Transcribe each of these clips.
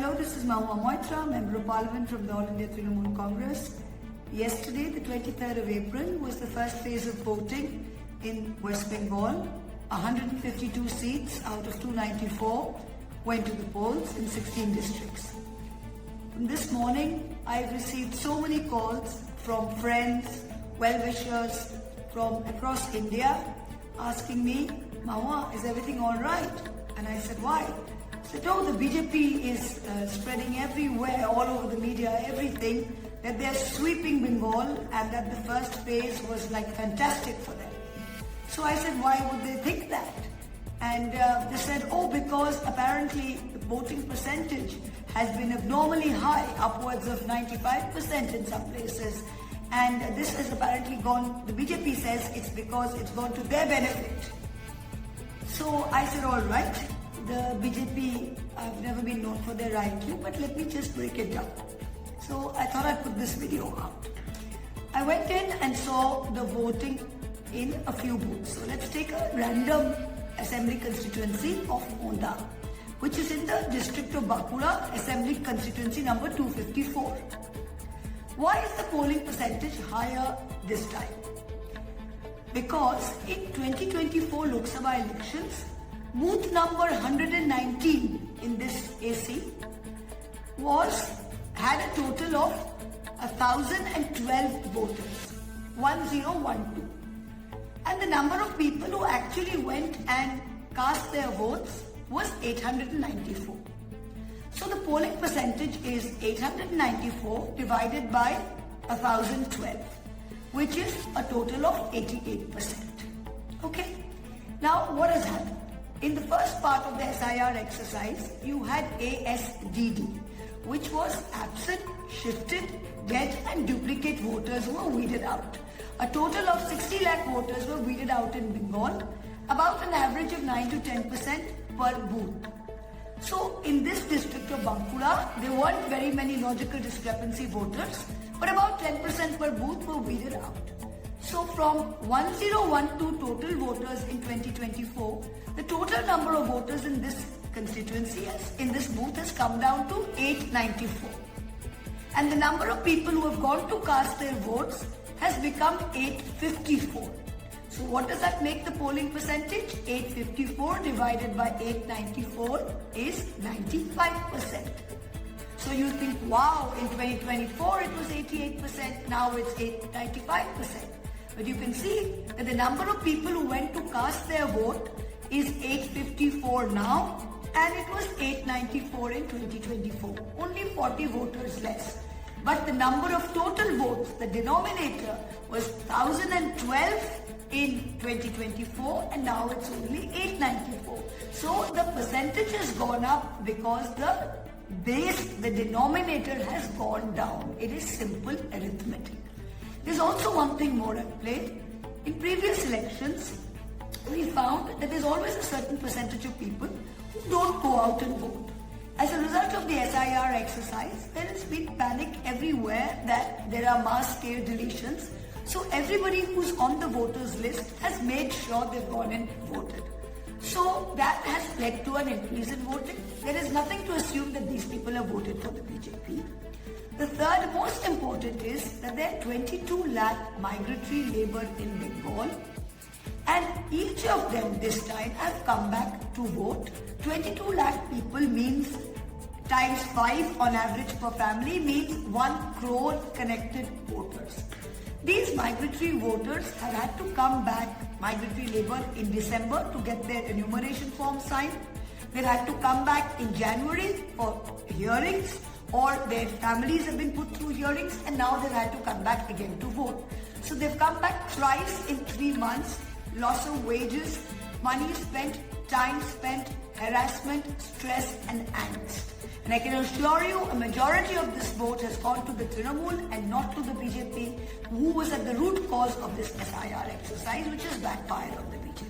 Hello, this is Mahua Moitra, Member of Parliament from the All India TurnOut Congress. Yesterday, the 23rd of April, was the first phase of voting in West Bengal. 152 seats out of 294 went to the polls in 16 districts. This morning, I've received so many calls from friends, well-wishers from across India asking me, Mahua, is everything all right? And I said, why? They said, oh, the BJP is spreading everywhere, all over the media, everything, that they're sweeping Bengal and that the first phase was like fantastic for them. So I said, why would they think that? And they said, oh, because apparently the voting percentage has been abnormally high, upwards of 95% in some places. And this has apparently gone, the BJP says it's because it's gone to their benefit. So I said, all right, the BJP, I've never been known for their IQ, but let me just break it down. So I thought I'd put this video out. I went in and saw the voting in a few booths. So let's take a random assembly constituency of Onda, which is in the district of Bankura, assembly constituency number 254. Why is the polling percentage higher this time? Because in 2024 Lok Sabha elections, booth number 119 in this AC had a total of 1,012 voters, 1012. And the number of people who actually went and cast their votes was 894. So the polling percentage is 894 divided by 1,012, which is a total of 88%. Okay? Now what has happened? In the first part of the SIR exercise, you had ASDD, which was absent, shifted, dead and duplicate voters who were weeded out. A total of 60 lakh voters were weeded out in Bengal, about an average of 9 to 10% per booth. So in this district of Bankura, there weren't very many logical discrepancy voters, but about 10% per booth were weeded out. So from 1012 total voters in 2024, the total number of voters in this constituency, in this booth, has come down to 894. And the number of people who have gone to cast their votes has become 854. So what does that make the polling percentage? 854 divided by 894 is 95%. So you think, wow, in 2024 it was 88%, now it's 95%. But you can see that the number of people who went to cast their vote is 854 now, and it was 894 in 2024. Only 40 voters less. But the number of total votes, the denominator, was 1,012 in 2024 and now it's only 894. So the percentage has gone up because the base, the denominator has gone down. It is simple arithmetic. There's also one thing more at play. In previous elections, we found that there's always a certain percentage of people who don't go out and vote. As a result of the SIR exercise, there has been panic everywhere that there are mass scale deletions. So everybody who's on the voters list has made sure they've gone and voted. So that has led to an increase in voting. There is nothing to assume that these people have voted for the BJP. The third most important is that there are 22 lakh migratory labour in Bengal, and each of them this time have come back to vote. 22 lakh people means times 5 on average per family means 1 crore connected voters. These migratory voters have had to come back, migratory labour, in December to get their enumeration form signed. They've had to come back in January for hearings, or their families have been put through hearings, and now they've had to come back again to vote. So they've come back thrice in 3 months, loss of wages, money spent, time spent, harassment, stress and angst. And I can assure you a majority of this vote has gone to the Trinamool and not to the BJP, who was at the root cause of this SIR exercise, which has backfired on the BJP.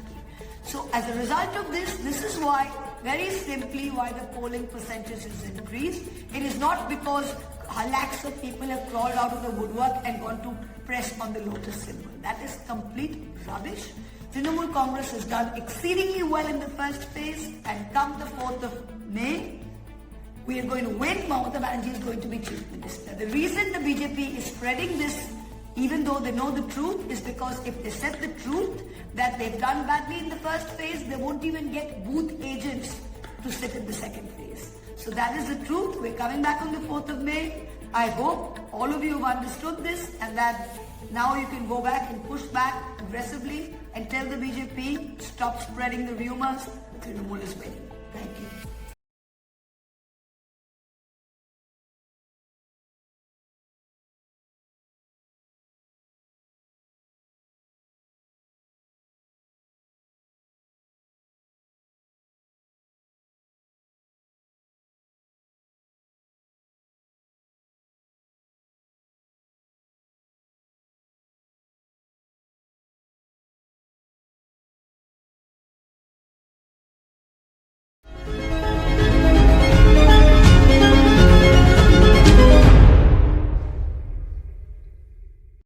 So as a result of this is why, very simply, why the polling percentage has increased. It is not because lakhs of people have crawled out of the woodwork and gone to press on the lotus symbol. That is complete rubbish. Trinamool Congress has done exceedingly well in the first phase, and come the 4th of May, we are going to win, Mahua Banerjee is going to be Chief Minister. The reason the BJP is spreading this, even though they know the truth, is because if they said the truth that they've done badly in the first phase, they won't even get booth agents to sit in the second phase. So that is the truth. We're coming back on the 4th of May. I hope all of you have understood this and that now you can go back and push back aggressively and tell the BJP, stop spreading the rumors. Trinamool is winning. Thank you.